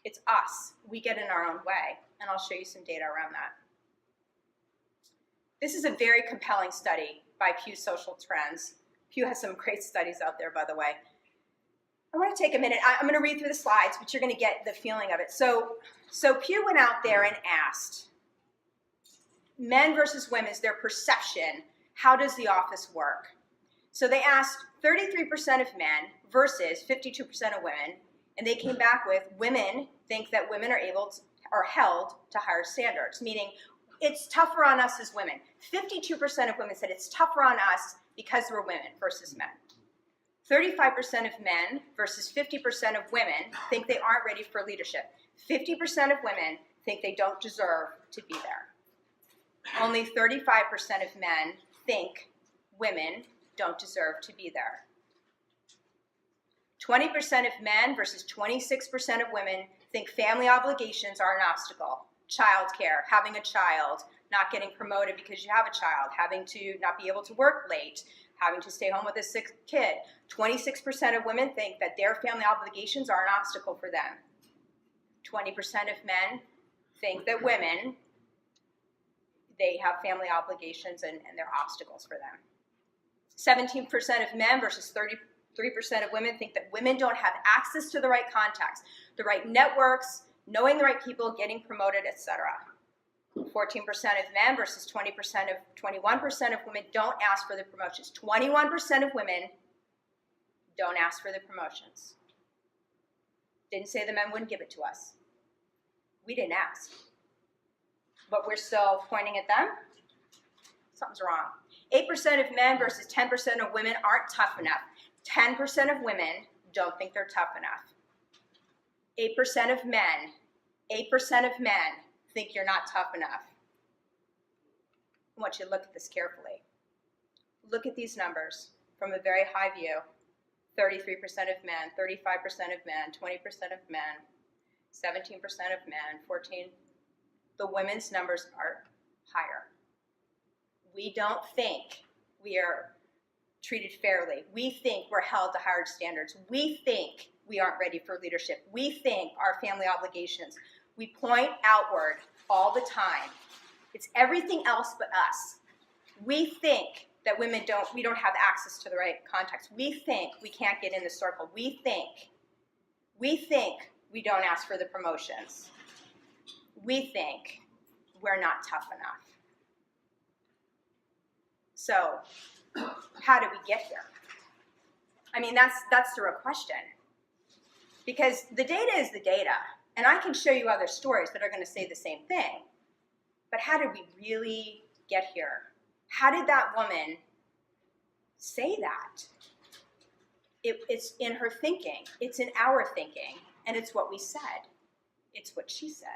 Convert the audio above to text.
It's us. We get in our own way, and I'll show you some data around that. This is a very compelling study by Pew Social Trends. Pew has some great studies out there, by the way. I want to take a minute. I'm going to read through the slides, but you're going to get the feeling of it. So Pew went out there and asked men versus women's their perception, how does the office work? So they asked 33% of men versus 52% of women, and they came back with women think that women are held to higher standards, meaning it's tougher on us as women. 52% of women said it's tougher on us because we're women versus men. 35% of men versus 50% of women think they aren't ready for leadership. 50% of women think they don't deserve to be there. Only 35% of men think women don't deserve to be there. 20% of men versus 26% of women think family obligations are an obstacle. Childcare, having a child, not getting promoted because you have a child, having to not be able to work late, having to stay home with a sick kid. 26% of women think that their family obligations are an obstacle for them. 20% of men think that women, they have family obligations and they're obstacles for them. 17% of men versus 33% of women think that women don't have access to the right contacts, the right networks, knowing the right people, getting promoted, etc. 14% of men versus 21% of women don't ask for the promotions. 21% of women don't ask for the promotions. Didn't say the men wouldn't give it to us. We didn't ask. But we're still pointing at them? Something's wrong. 8% of men versus 10% of women aren't tough enough. 10% of women don't think they're tough enough. 8% of men think you're not tough enough. I want you to look at this carefully. Look at these numbers from a very high view. 33% of men, 35% of men, 20% of men, 17% of men, 14%. The women's numbers are higher. We don't think we are treated fairly. We think we're held to higher standards. We think we aren't ready for leadership. We think our family obligations. We point outward all the time. It's everything else but us. We think that we don't have access to the right contacts. We think we can't get in the circle. We think we don't ask for the promotions. We think we're not tough enough. So, how did we get here? I mean, that's the real question. Because the data is the data, and I can show you other stories that are going to say the same thing. But how did we really get here? How did that woman say that? It's in her thinking. It's in our thinking. And it's what we said. It's what she said.